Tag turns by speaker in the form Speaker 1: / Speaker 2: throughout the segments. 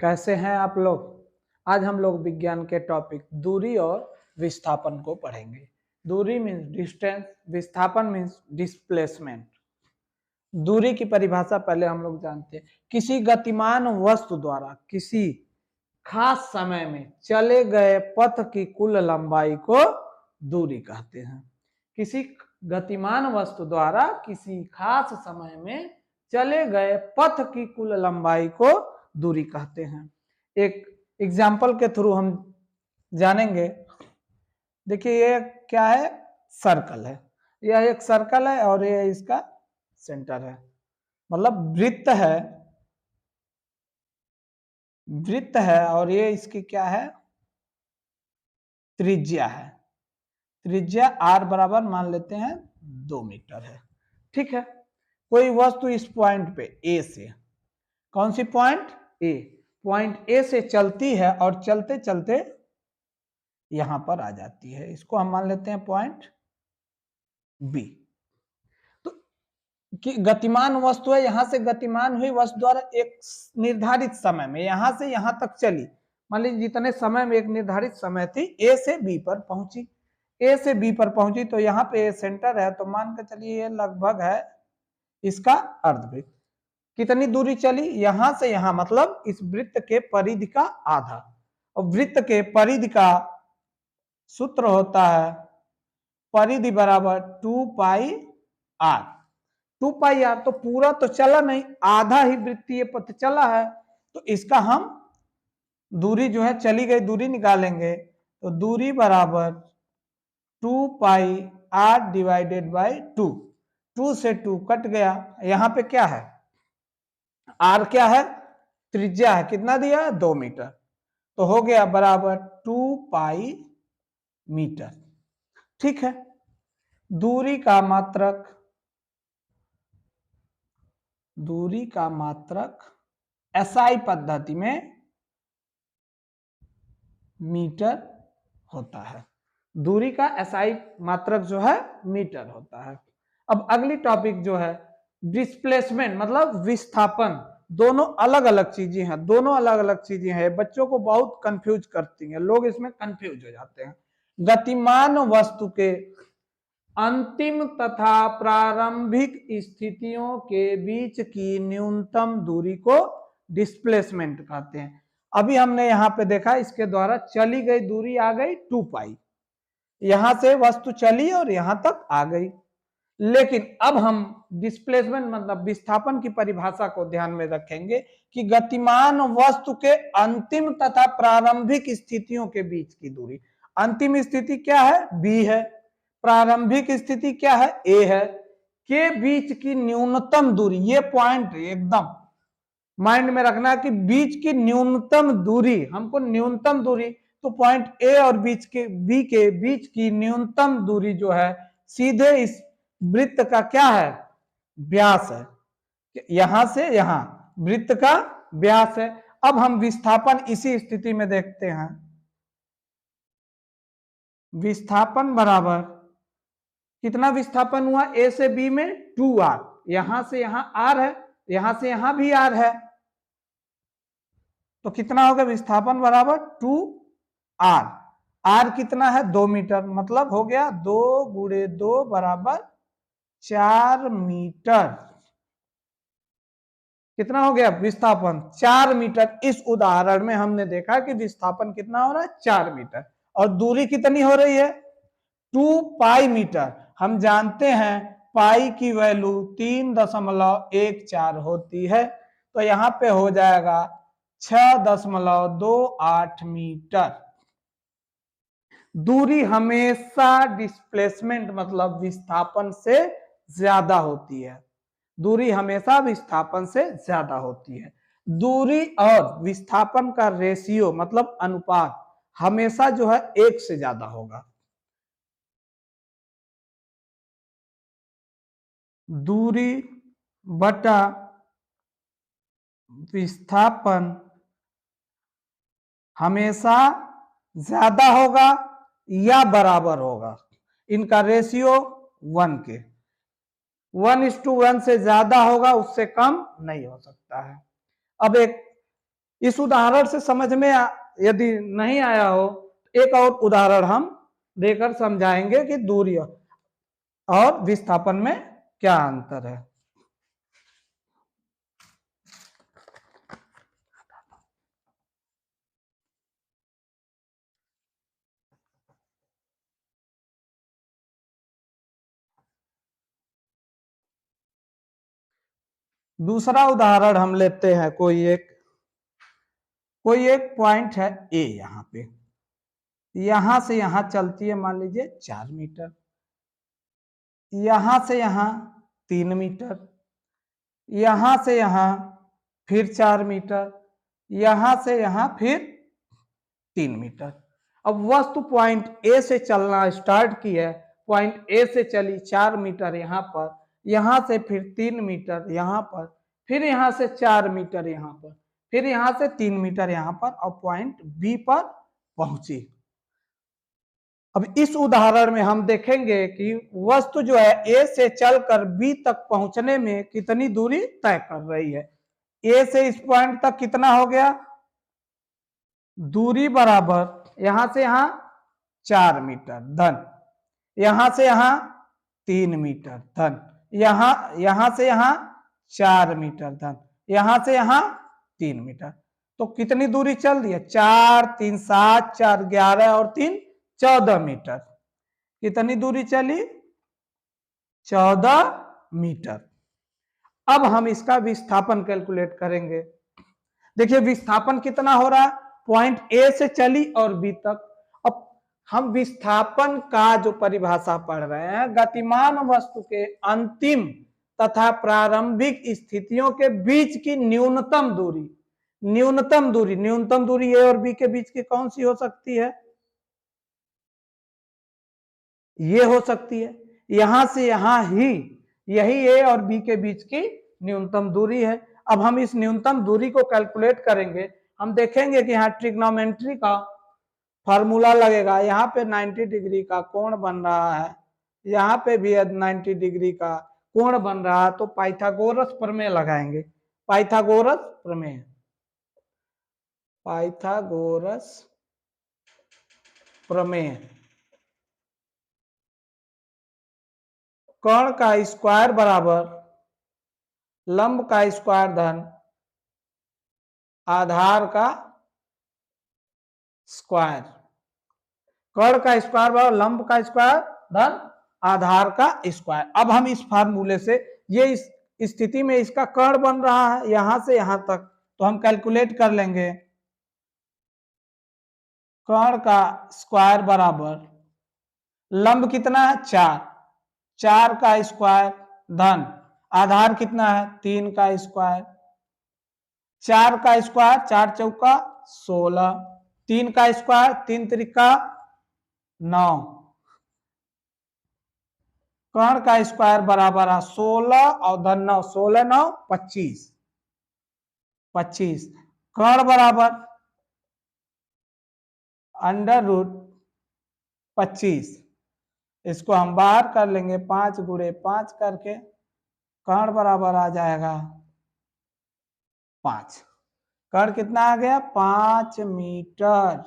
Speaker 1: कैसे हैं आप लोग। आज हम लोग विज्ञान के टॉपिक दूरी और विस्थापन को पढ़ेंगे। दूरी मीन्स डिस्टेंस, विस्थापन मीन्स डिस्प्लेसमेंट। दूरी की परिभाषा पहले हम लोग जानते हैं, किसी गतिमान वस्तु द्वारा किसी खास समय में चले गए पथ की कुल लंबाई को दूरी कहते हैं। किसी गतिमान वस्तु द्वारा किसी खास समय में चले गए पथ की कुल लंबाई को दूरी कहते हैं। एक एग्जाम्पल के थ्रू हम जानेंगे। देखिए ये क्या है, सर्कल है। यह एक सर्कल है और ये इसका सेंटर है, मतलब वृत्त है और ये इसकी क्या है, त्रिज्या है। त्रिज्या r बराबर मान लेते हैं 2 मीटर है। ठीक है, कोई वस्तु इस पॉइंट पे ए से, कौन C point, A, point A से चलती है और चलते चलते यहां पर आ जाती है। इसको हम मान लेते हैं पॉइंट बी। तो गतिमान वस्तु है, यहां से गतिमान हुई वस्तु द्वारा एक निर्धारित समय में यहां से यहां तक चली। मान लीजिए जितने समय में एक निर्धारित समय थी, ए से बी पर पहुंची। ए से बी पर पहुंची तो यहाँ पे ए सेंटर है, तो मान के चलिए ये लगभग है इसका अर्धवृत्त। कितनी दूरी चली, यहां से यहां, मतलब इस वृत्त के परिधि का आधा। और वृत्त के परिधि का सूत्र होता है परिधि बराबर 2 पाई आर। 2 पाई आर तो पूरा तो चला नहीं, आधा ही वृत्तीय पथ चला है, तो इसका हम दूरी जो है चली गई दूरी निकालेंगे। तो दूरी बराबर 2 पाई आर डिवाइडेड बाई 2। 2 से 2 कट गया। यहां पे क्या है, आर क्या है, त्रिज्या है, कितना दिया, 2 मीटर, तो हो गया बराबर 2 पाई मीटर। ठीक है, दूरी का मात्रक एसआई पद्धति में मीटर होता है। दूरी का एसआई मात्रक जो है मीटर होता है। अब अगली टॉपिक जो है डिस्प्लेसमेंट, मतलब विस्थापन। दोनों अलग अलग चीजें हैं, बच्चों को बहुत कंफ्यूज करती हैं, लोग इसमें कंफ्यूज हो जाते हैं। गतिमान वस्तु के अंतिम तथा प्रारंभिक स्थितियों के बीच की न्यूनतम दूरी को डिस्प्लेसमेंट कहते हैं। अभी हमने यहाँ पे देखा, इसके द्वारा चली गई दूरी आ गई 2 पाई, यहां से वस्तु चली और यहां तक आ गई। लेकिन अब हम डिस्प्लेसमेंट मतलब विस्थापन की परिभाषा को ध्यान में रखेंगे कि गतिमान वस्तु के अंतिम तथा प्रारंभिक स्थितियों के बीच की दूरी। अंतिम स्थिति क्या है, बी है, प्रारंभिक स्थिति क्या है, ए है, के बीच की न्यूनतम दूरी, ये पॉइंट एकदम माइंड में रखना कि बीच की न्यूनतम दूरी, हमको न्यूनतम दूरी, तो पॉइंट ए और बीच के बी के बीच की न्यूनतम दूरी जो है सीधे इस वृत्त का क्या है, व्यास है। यहां से यहां वृत्त का व्यास है। अब हम विस्थापन इसी स्थिति में देखते हैं। विस्थापन बराबर कितना विस्थापन हुआ, ए से बी में 2r, यहां से यहां r है, यहां से यहां भी r है, तो कितना होगा, विस्थापन बराबर 2r। r कितना है, 2 मीटर, मतलब हो गया 2 गुणे 2 बराबर 4 मीटर। कितना हो गया विस्थापन, 4 मीटर। इस उदाहरण में हमने देखा कि विस्थापन कितना हो रहा है, 4 मीटर, और दूरी कितनी हो रही है, 2 पाई मीटर। हम जानते हैं पाई की वैल्यू 3.14 होती है, तो यहां पे हो जाएगा 6.28 मीटर। दूरी हमेशा डिस्प्लेसमेंट मतलब विस्थापन से ज्यादा होती है। दूरी हमेशा विस्थापन से ज्यादा होती है। दूरी और विस्थापन का रेशियो मतलब अनुपात हमेशा जो है 1 से ज्यादा होगा। दूरी बटा विस्थापन हमेशा ज्यादा होगा या बराबर होगा, इनका रेशियो 1 के, 1:1 से ज्यादा होगा, उससे कम नहीं हो सकता है। अब एक इस उदाहरण से समझ में यदि नहीं आया हो, एक और उदाहरण हम देकर समझाएंगे कि दूरी और विस्थापन में क्या अंतर है। दूसरा उदाहरण हम लेते हैं, कोई एक पॉइंट है ए, यहां पे यहां से यहां चलती है मान लीजिए 4 मीटर, यहां से यहां 3 मीटर, यहां से यहां फिर 4 मीटर, यहां से यहां फिर 3 मीटर। अब वस्तु पॉइंट ए से चलना स्टार्ट की है, पॉइंट ए से चली 4 मीटर यहां पर, यहां से फिर 3 मीटर यहां पर, फिर यहां से 4 मीटर यहां पर, फिर यहां से 3 मीटर यहां पर, और पॉइंट बी पर पहुंची। अब इस उदाहरण में हम देखेंगे कि वस्तु जो है ए से चलकर बी तक पहुंचने में कितनी दूरी तय कर रही है। ए से इस पॉइंट तक कितना हो गया, दूरी बराबर यहां से यहां 4 मीटर धन, यहां से यहां 3 मीटर धन, यहां से यहां 4 मीटर धन, यहां से यहां 3 मीटर। तो कितनी दूरी चल रही है, 4 3 7 4 11 और 3 14 मीटर। कितनी दूरी चली, 14 मीटर। अब हम इसका विस्थापन कैलकुलेट करेंगे। देखिए विस्थापन कितना हो रहा है, पॉइंट ए से चली और बी तक। अब हम विस्थापन का जो परिभाषा पढ़ रहे हैं, गतिमान वस्तु के अंतिम तथा प्रारंभिक स्थितियों के बीच की न्यूनतम दूरी। न्यूनतम दूरी ए और बी के बीच की कौन सी हो सकती है, ये हो सकती है। यहां से यहां ही यही ए और बी के बीच की न्यूनतम दूरी है। अब हम इस न्यूनतम दूरी को कैलकुलेट करेंगे। हम देखेंगे कि यहाँ ट्रिग्नोमेट्री का फॉर्मूला लगेगा। यहाँ पे 90 डिग्री का कोण बन रहा है, यहाँ पे भी 90 डिग्री का कोण बन रहा है, तो पाइथागोरस प्रमेय लगाएंगे। पाइथागोरस प्रमेय, पाइथागोरस प्रमेय, कर्ण का स्क्वायर बराबर लंब का स्क्वायर धन आधार का स्क्वायर। कर्ण का स्क्वायर बराबर लंब का स्क्वायर धन आधार का स्क्वायर। अब हम इस फार्मूले से, ये इस स्थिति में इसका कर्ण बन रहा है यहां से यहां तक, तो हम कैलकुलेट कर लेंगे। कर्ण का स्क्वायर बराबर लंब कितना है 4, 4 का स्क्वायर धन आधार कितना है 3 का स्क्वायर, 4 का स्क्वायर 4 चौका 16, 3 का स्क्वायर 3 त्रिका 9, कर्ण का स्क्वायर बराबर है 16 और धन 9, 16 9 25, 25 कर्ण बराबर अंडर रूट 25, इसको हम बाहर कर लेंगे 5 गुणे 5 करके, कर्ण बराबर आ जाएगा 5। कर्ण कितना आ गया 5 मीटर,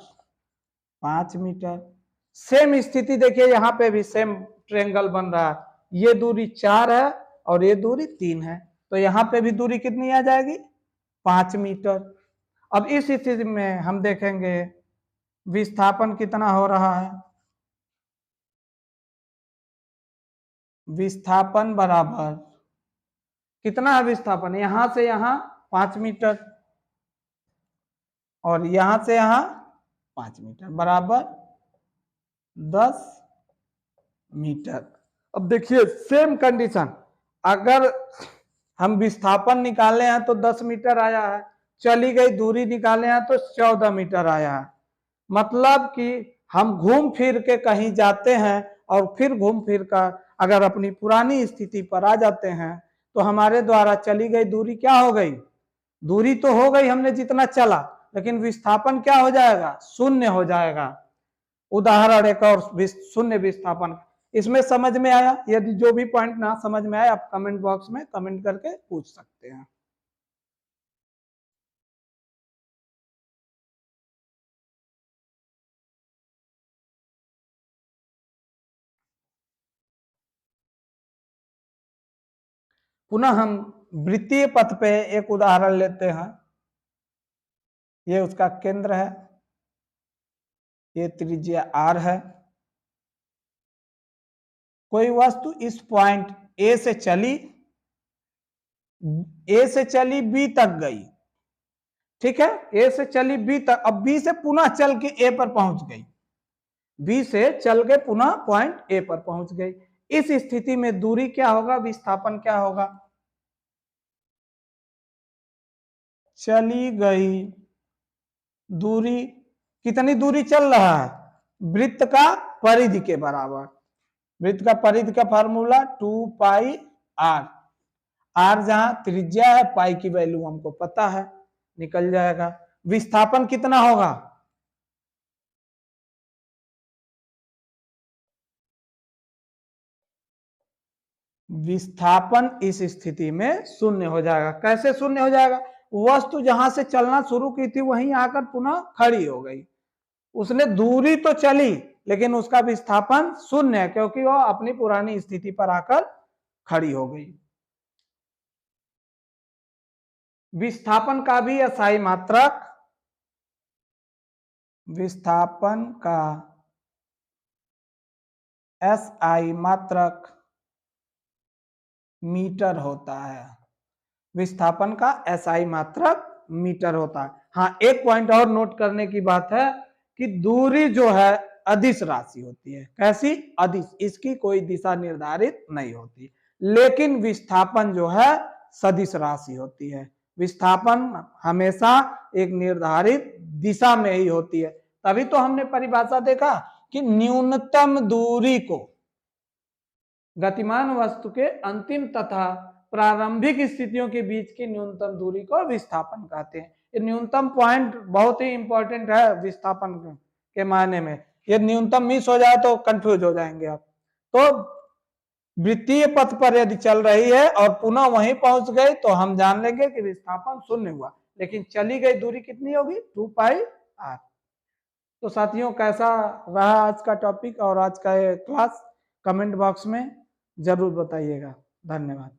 Speaker 1: 5 मीटर। सेम स्थिति देखिए यहां पे भी सेम ट्रायंगल बन रहा है, ये दूरी 4 है और ये दूरी 3 है, तो यहां पे भी दूरी कितनी आ जाएगी 5 मीटर। अब इस स्थिति में हम देखेंगे विस्थापन कितना हो रहा है, विस्थापन बराबर कितना है विस्थापन, यहां से यहां 5 मीटर और यहां से यहां 5 मीटर बराबर 10 मीटर। अब देखिए सेम कंडीशन, अगर हम विस्थापन निकाले हैं तो 10 मीटर आया है, चली गई दूरी निकाले हैं तो 14 मीटर आया है। मतलब कि हम घूम फिर के कहीं जाते हैं और फिर घूम फिर कर अगर अपनी पुरानी स्थिति पर आ जाते हैं तो हमारे द्वारा चली गई दूरी क्या हो गई, दूरी तो हो गई हमने जितना चला, लेकिन विस्थापन क्या हो जाएगा, शून्य हो जाएगा। उदाहरण एक और शून्य विस्थापन। इसमें समझ में आया? यदि जो भी पॉइंट ना समझ में आए आप कमेंट बॉक्स में कमेंट करके पूछ सकते हैं। पुनः हम वृत्तीय पथ पे एक उदाहरण लेते हैं। ये उसका केंद्र है, ये त्रिज्या r है। कोई वस्तु इस पॉइंट ए से चली बी तक गई, ठीक है, ए से चली बी तक, अब बी से पुनः चल के ए पर पहुंच गई, बी से चल के पुनः पॉइंट ए पर पहुंच गई। इस स्थिति में दूरी क्या होगा, विस्थापन क्या होगा? चली गई दूरी, कितनी दूरी चल रहा है? वृत्त का परिधि के बराबर। वृत्त का परिधि का फार्मूला 2 पाई आर, आर जहां त्रिज्या है, पाई की वैल्यू हमको पता है, निकल जाएगा। विस्थापन कितना होगा? विस्थापन इस स्थिति में शून्य हो जाएगा। कैसे शून्य हो जाएगा? वस्तु जहां से चलना शुरू की थी वहीं आकर पुनः खड़ी हो गई। उसने दूरी तो चली लेकिन उसका विस्थापन शून्य है, क्योंकि वो अपनी पुरानी स्थिति पर आकर खड़ी हो गई। विस्थापन का भी SI मात्रक, विस्थापन का SI मात्रक मीटर होता है। विस्थापन का SI मात्रक मीटर होता है। हाँ, एक पॉइंट और नोट करने की बात है कि दूरी जो है अदिश राशि होती है। कैसी? अदिश, इसकी कोई दिशा निर्धारित नहीं होती, लेकिन विस्थापन जो है सदिश राशि होती है। विस्थापन हमेशा एक निर्धारित दिशा में ही होती है। तभी तो हमने परिभाषा देखा कि न्यूनतम दूरी को गतिमान वस्तु के अंतिम तथा प्रारंभिक स्थितियों के बीच की न्यूनतम दूरी को विस्थापन कहते हैं। ये न्यूनतम पॉइंट बहुत ही इंपॉर्टेंट है विस्थापन के मायने में। ये न्यूनतम मिस हो जाए तो कंफ्यूज हो जाएंगे आप। तो वृत्तीय पथ पर यदि चल रही है और पुनः वहीं पहुंच गई तो हम जान लेंगे कि विस्थापन शून्य हुआ, लेकिन चली गई दूरी कितनी होगी? 2 पाई आर। तो साथियों, कैसा रहा आज का टॉपिक और आज का ये क्लास? कमेंट बॉक्स में जरूर बताइएगा। धन्यवाद।